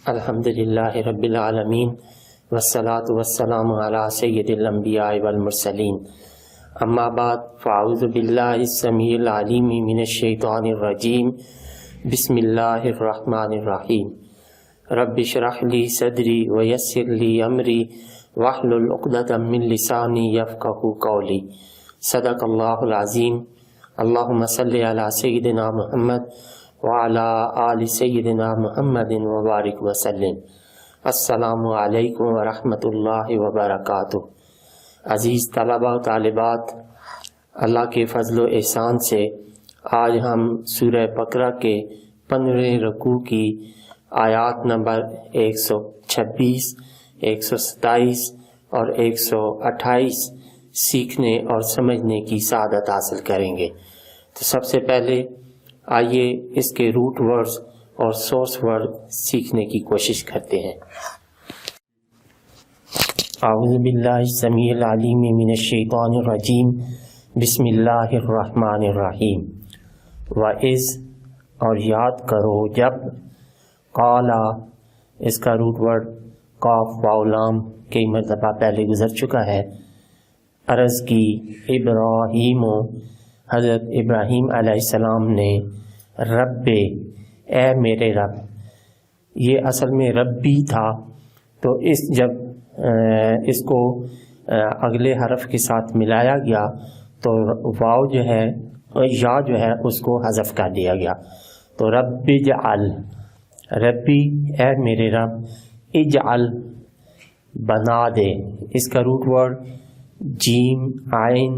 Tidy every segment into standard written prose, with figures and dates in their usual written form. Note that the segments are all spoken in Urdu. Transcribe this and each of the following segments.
الحمد للہ رب العالمین والصلاة والسلام علی سید الانبیاء والمرسلین اما بعد فاعوذ باللہ السمیع العلیم من الشیطان الرجیم بسم اللہ الرحمن الرحیم رب اشرح لی صدری ویسر لی امری واحلل عقدۃ من لسانی یفقہوا قولی صدق اللہ العظیم اللہم صلی علی سیدنا محمد وعلی آل سیدنا محمد وبارک وسلم۔ السلام علیکم ورحمۃ اللہ وبرکاتہ۔ عزیز طلبہ و طالبات، اللہ کے فضل و احسان سے آج ہم سورہ بقرہ کے 15 رکوع کی آیات نمبر 126، 127 اور 128 سیکھنے اور سمجھنے کی سعادت حاصل کریں گے۔ تو سب سے پہلے آئیے اس کے روٹ ورڈز اور سورس ورڈ سیکھنے کی کوشش کرتے ہیں۔ اعوذ باللہ السمیع العلیم من الشیطان الرجیم بسم اللہ الرحمن الرحیم۔ وَإِذْ اور یاد کرو جب، قالا اس کا روٹ ورڈ قاف واو لام کئی مرتبہ پہلے گزر چکا ہے، عرض کی ابراہیم حضرت ابراہیم علیہ السلام نے رب اے میرے رب، یہ اصل میں ربی تھا، تو جب اس کو اگلے حرف کے ساتھ ملایا گیا تو واو جو ہے یا جو ہے اس کو حذف کر دیا گیا، تو رب اجعل، ربی اے میرے رب، اجعل بنا دے، اس کا روٹ ورڈ جیم عین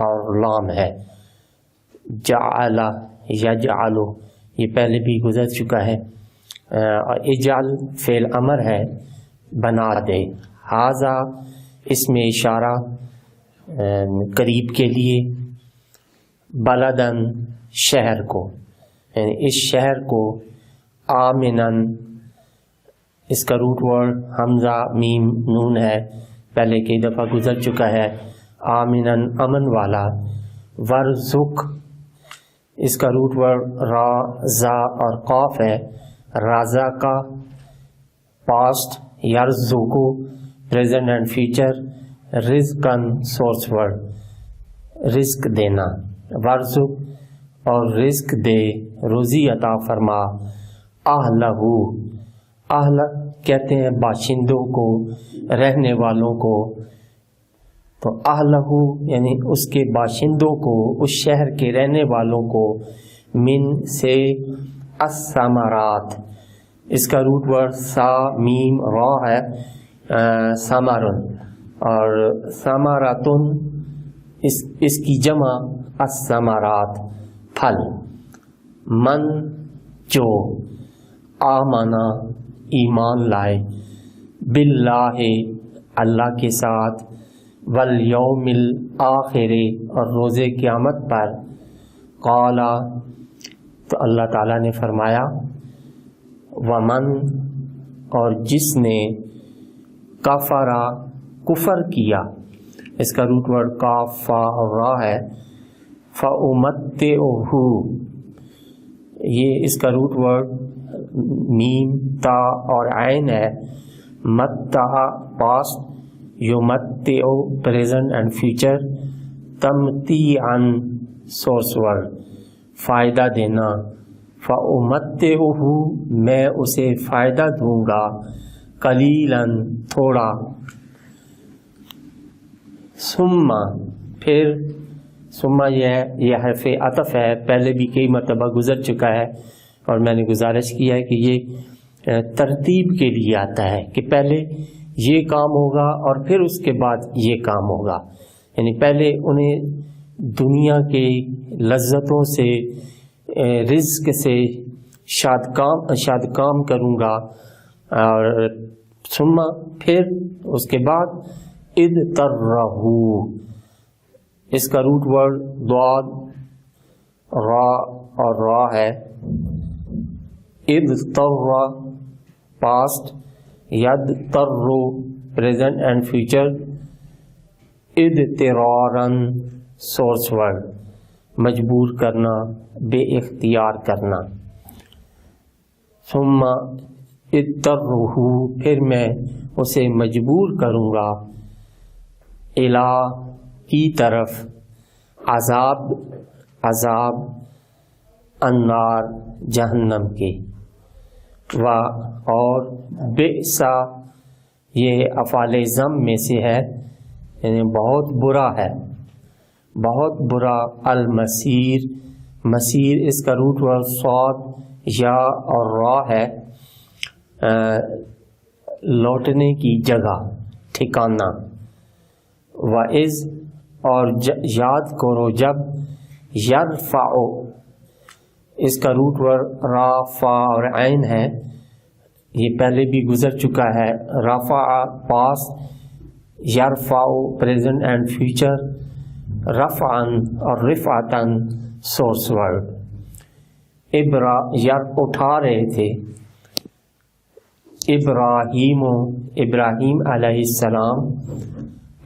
اور لام ہے، جعل یجعل یہ پہلے بھی گزر چکا ہے، اور اجعل فعل امر ہے بنا دے، ھذا اس میں اشارہ قریب کے لیے، بلدن شہر کو، یعنی اس شہر کو، آمنن اس کا روٹ ورڈ حمزہ میم نون ہے، پہلے کئی دفعہ گزر چکا ہے، آمنن امن والا، ورزق اس کا روٹ ورڈ را زا اور قاف ہے، رازا کا پاسٹ، یرزقو پریزنٹ اینڈ فیوچر، رزقن سورس ورڈ رزق دینا، ورزق اور رزق دے، روزی عطا فرما، اہلہو اہل کہتے ہیں باشندوں کو، رہنے والوں کو، تو اہلہو یعنی اس کے باشندوں کو، اس شہر کے رہنے والوں کو، من سے، الثمرات اس کا روٹ ورڈ سا میم را ہے، ثمرن اور ثمراتن اس کی جمع الثمرات پھل، من جو، آمنا ایمان لائے، باللہ اللہ کے ساتھ، والیوم الآخر اور روز قیامت پر، قالا تو اللہ تعالیٰ نے فرمایا، ومن اور جس نے، کفرا کفر کیا، اس کا روٹ ورڈ کاف فا اور را ہے، فَأُمَتِّعُهُ یہ اس کا روٹ ورڈ میم تا اور عین ہے، متع پاسٹ، یمتع پریزنٹ اینڈ فیوچر، تمتیعا سورس ورڈ فائدہ دینا، فَأُمَتِّعُهُ میں اسے فائدہ دوں گا، قلیلا تھوڑا، ثم پھر، ثم یہ حرف عطف ہے، پہلے بھی کئی مرتبہ گزر چکا ہے، اور میں نے گزارش کیا ہے کہ یہ ترتیب کے لیے آتا ہے کہ پہلے یہ کام ہوگا اور پھر اس کے بعد یہ کام ہوگا، یعنی پہلے انہیں دنیا کے لذتوں سے، رزق سے شاد کام کروں گا، اور ثم پھر اس کے بعد، اضطرہو اس کا روٹ ورڈ ضاد را اور را ہے، اضطر پاسٹ، یضطر پریزنٹ اینڈ فیوچر، اضطرارا سورس ورڈ مجبور کرنا، بے اختیار کرنا، ثم اضطرہ پھر میں اسے مجبور کروں گا، الا کی طرف، عذاب النار جہنم کے، اور بئسا یہ افعال ذم میں سے ہے، یعنی بہت برا ہے، بہت برا، المصیر، مسیر اس کا روٹ ورڈ صاد یا اور را ہے، لوٹنے کی جگہ، ٹھکانہ، وَإِذْ اور یاد کرو جب، یرفع اس کا روٹ ورڈ را، فا اور عین ہے، یہ پہلے بھی گزر چکا ہے، رفع پاسٹ، یرفع پریزنٹ اینڈ فیوچر، رفعن اور رفعتن سورس ورڈ، اٹھا رہے تھے، ابراہیم علیہ السلام،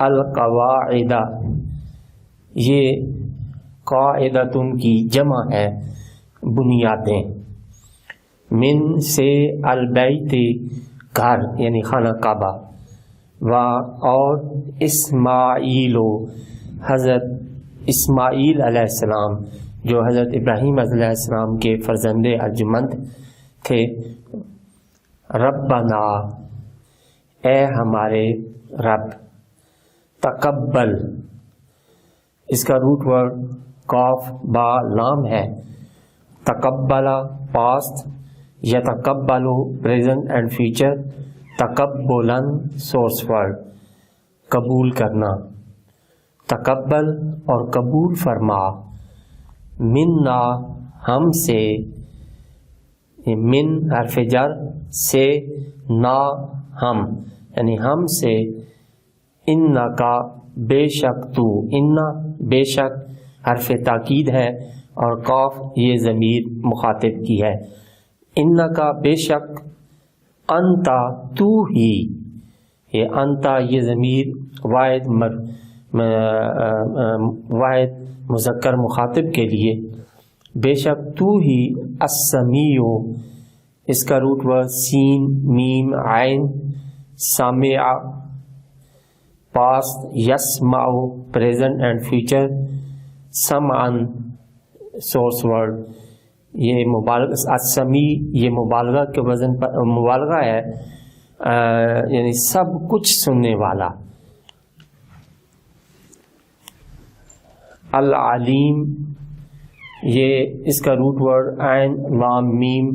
القواعد یہ قاعدتن کی جمع ہے، بنیادیں، من سے البیت گھر یعنی خانہ کعبہ، اور اسماعیل حضرت اسماعیل علیہ السلام جو حضرت ابراہیم علیہ السلام کے فرزند ارجمند تھے، ربنا اے ہمارے رب، تقبل اس کا روٹ ورڈ قاف با لام ہے، تقبلا پاسٹ، یتقبل پریزنٹ اینڈ فیوچر، تقبلن سورس ورڈ قبول کرنا، تقبل اور قبول فرما، منا ہم سے، من حرف جر سے، نا ہم یعنی ہم سے، انکا بے شک تو، انا بے شک حرف تاکید ہے اور قاف یہ ضمیر مخاطب کی ہے، انکا بے شک، انتا تو ہی، یہ انتا یہ ضمیر واحد مذکر مخاطب کے لیے، بے شک تو ہی، السمیع اس کا روٹ ورڈ سین میم عین، سامع پاسٹ، یسمع پریزنٹ اینڈ فیوچر، سمعن سورس ورڈ، یہ مبالغہ، السمیع یہ مبالغہ کے وزن پر مبالغہ ہے، یعنی سب کچھ سننے والا، العلیم یہ اس کا روٹ ورڈ عین لام میم،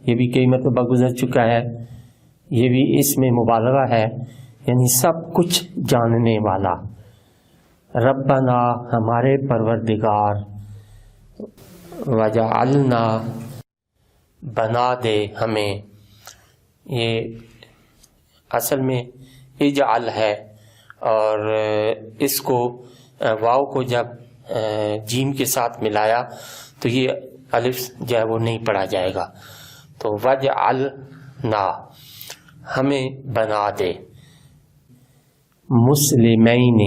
یہ بھی کئی مرتبہ گزر چکا ہے، یہ بھی اس میں مبالغہ ہے، یعنی سب کچھ جاننے والا، ربنا ہمارے پروردگار، وجعلنا بنا دے ہمیں، یہ اصل میں اجعل ہے، اور اس کو واو کو جب جیم کے ساتھ ملایا تو یہ الف جو ہے وہ نہیں پڑھا جائے گا، تو وجعلنا ہمیں بنا دے، مسلمین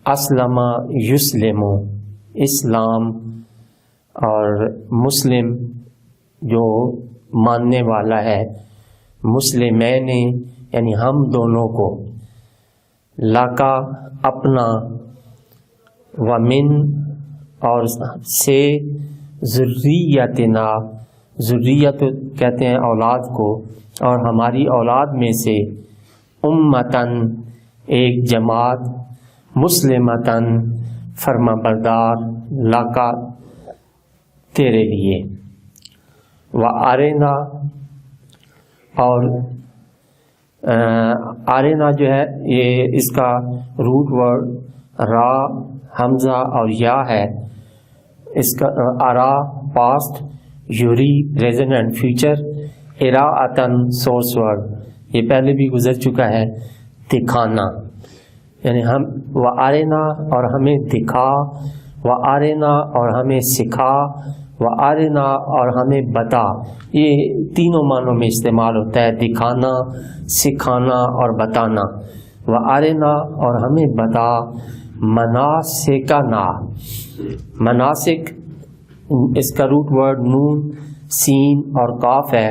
اسلم یسلم اسلام، اور مسلم جو ماننے والا ہے، مسلمین یعنی ہم دونوں کو، لاکا اپنا، ومن اور سے، ذریتنا ذریت کہتے ہیں اولاد کو، اور ہماری اولاد میں سے، امتن ایک جماعت، مسلمتن فرما بردار، لاکا تیرے لیے، وَأَرِنَا اور آرینا جو ہے یہ اس کا روٹ ورڈ را، حمزہ اور یا ہے، اس کا ارا پاسٹ، یوری پریزنٹ اینڈ فیوچر، اراءتن سورس ورڈ یہ پہلے بھی گزر چکا ہے، دکھانا، یعنی ہم وَأَرِنَا اور ہمیں دکھا، وَأَرِنَا اور ہمیں سکھا، وَأَرِنَا اور ہمیں بتا، یہ تینوں معنوں میں استعمال ہوتا ہے، دکھانا، سکھانا اور بتانا، وَأَرِنَا اور ہمیں بتا، مناسکنا، مناسک اس کا روٹ ورڈ نون سین اور قاف ہے،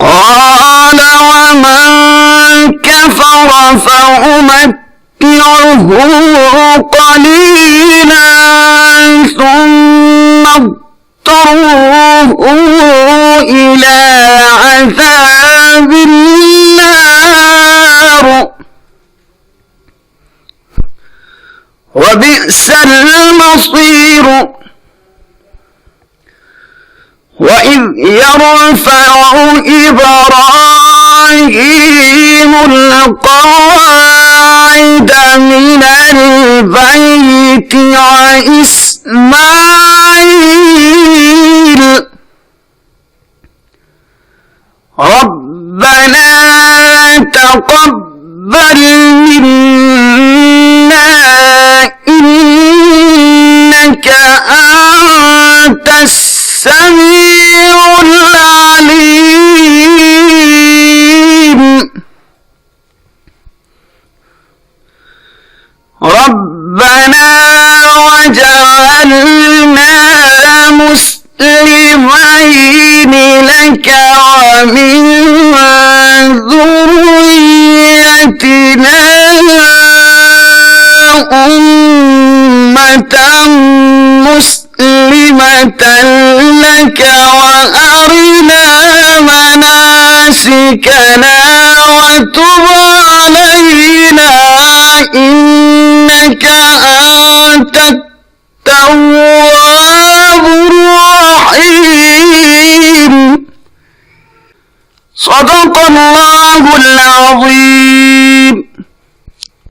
قال ومن كفر فأمتعه قليلا ثم اضطروه إلى عذاب النار وبئس المصير وإذ يرفع إبراهيم القواعد من البيت وإسماعيل ربنا تقبل منا إنك أنت السميع العليم ربنا وجعلنا مسلمين لك ومن ذريتنا أمة مسلمة لك وأرنا مناسكنا وتب علينا إنك أنت التواب الرحيم صدق الله العظيم।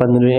15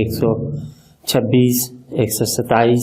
126, 127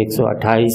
128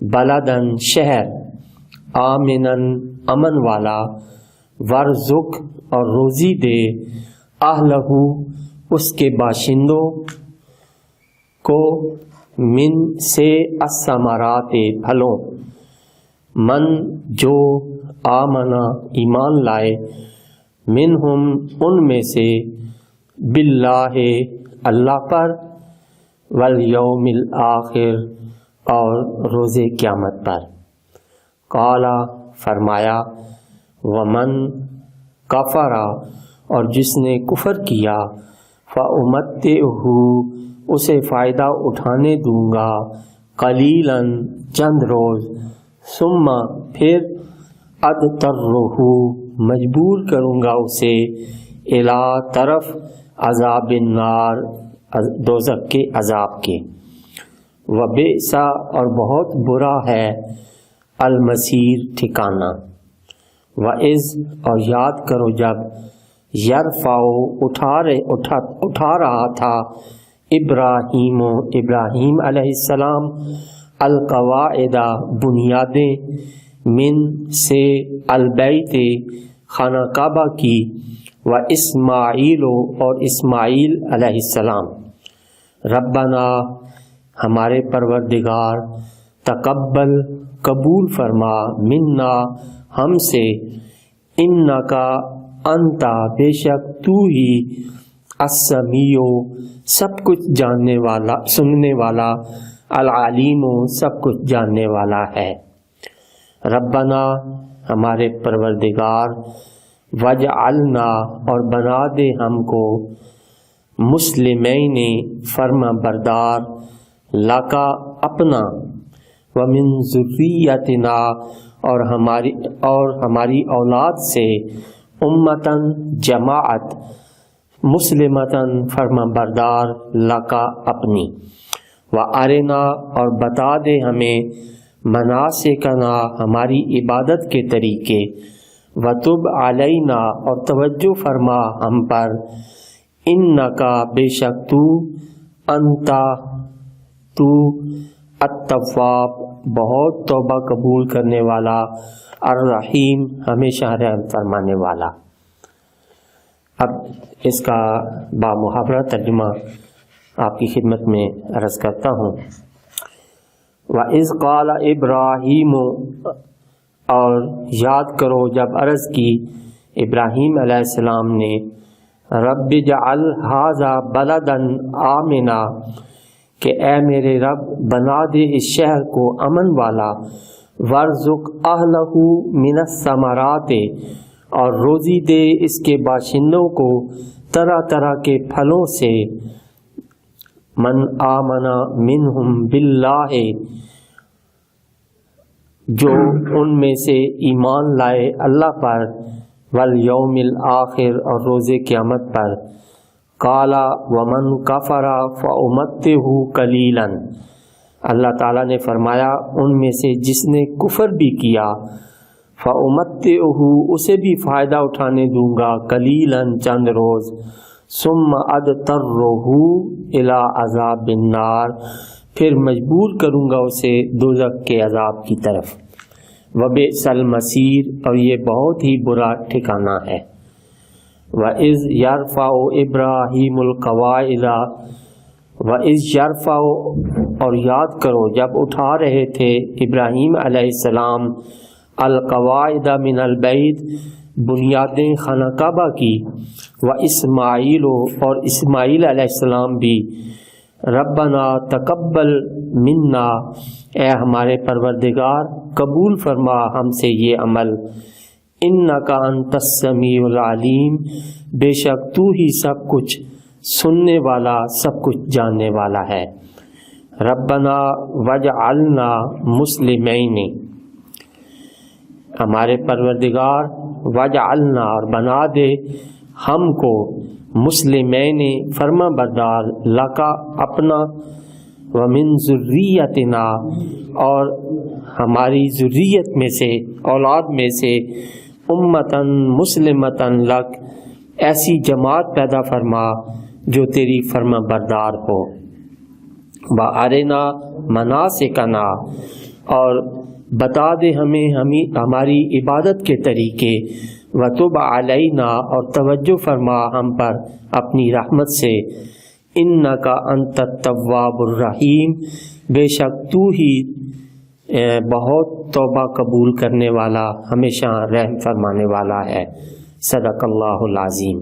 بلدن شہر، آمنن امن والا، ورزق اور روزی دے، اہلہو اس کے باشندوں کو، من سے الثمرات پھلوں، من جو آمنا ایمان لائے، منہم ان میں سے، باللہ اللہ پر، والیوم الآخر اور روز قیامت پر۔ قالا فرمایا، ومن کفر اور جس نے کفر کیا، فأمتعہ اسے فائدہ اٹھانے دوں گا، قلیلاً چند روز، ثم پھر اضطرہ مجبور کروں گا اسے، الی طرف عذاب النار دوزخ کے عذاب کے، وبئس اور بہت برا ہے، المصیر ٹھکانہ، وَإِذْ اور یاد کرو جب، یرفع اٹھا رہا تھا ابراہیم علیہ السلام، القواعد بنیادیں، من سے البیت خانہ کعبہ کی، و اسماعیل اور اسماعیل علیہ السلام، ربنا ہمارے پروردگار، تقبل قبول فرما، منا ہم سے، انکا انتا بے شک تو ہی، السمیع سب کچھ جاننے والا سننے والا، العلیم سب کچھ جاننے والا ہے۔ ربنا ہمارے پروردگار، وجعلنا اور بنا دے ہم کو، مسلمین فرما بردار، لکا اپنا، ومن ذریتنا اور ہماری اولاد سے، امتن جماعت، مسلمتن فرما بردار، لکا اپنی، وارنا اور بتا دے ہمیں، مناسکنا ہماری عبادت کے طریقے، وتب علینا اور توجہ فرما ہم پر، انکا بے شک تو، انتا تو، التواب بہت توبہ قبول کرنے والا، الرحیم ہمیشہ رحم فرمانے والا۔ اب اس کا بامحاورہ ترجمہ آپ کی خدمت میں عرض کرتا ہوں۔ وَإِذْ قَالَ إِبْرَاهِيمُ اور یاد کرو جب عرض کی ابراہیم علیہ السلام نے، رب اجعل ھذا بلدا آمنا کہ اے میرے رب بنا دے اس شہر کو امن والا، وارزق اہلہ من الثمرات اور روزی دے اس کے باشندوں کو طرح طرح کے پھلوں سے، من آمنا منہم باللہ جو ان میں سے ایمان لائے اللہ پر، والیوم الآخر اور روز قیامت پر، قالا ومن کفر فأمتعہ قلیلا اللہ تعالیٰ نے فرمایا ان میں سے جس نے کفر بھی کیا، فأمتعہ اسے بھی فائدہ اٹھانے دوں گا، قلیلا چند روز، ثم اضطرہ الی عذاب النار پھر مجبور کروں گا اسے دوزخ کے عذاب کی طرف، وبئس المصیر اور یہ بہت ہی برا ٹھکانہ ہے۔ وَإِذْ يَرْفَعُ إِبْرَاهِيمُ الْقَوَاعِدَ وَإِذْ يَرْفَعُ اور یاد کرو جب اٹھا رہے تھے ابراہیم علیہ السلام، القواعد من البیت بنیادیں خانہ کعبہ کی، واسماعیل اور اسماعیل علیہ السلام بھی، ربنا تقبل منا اے ہمارے پروردگار قبول فرما ہم سے یہ عمل، انکا انت السمیع العلیم بے شک تو ہی سب کچھ سننے والا سب کچھ جاننے والا ہے۔ ربنا وجعلنا مسلمین ہمارے پروردگار، وجعلنا اور بنا دے ہم کو، مسلمین فرما بردار، لکا اپنا، ومن ذریتنا اور ہماری ذریت میں سے اولاد میں سے، امتن مسلمتن لک ایسی جماعت پیدا فرما جو تیری فرما بردار ہو، وارنا مناسکنا اور بتا دے ہمیں ہماری عبادت کے طریقے، وتب علینا اور توجہ فرما ہم پر اپنی رحمت سے، انک انت التواب الرحیم، بے شک تو ہی بہت توبہ قبول کرنے والا، ہمیشہ رحم فرمانے والا ہے۔ صدق اللہ العظیم۔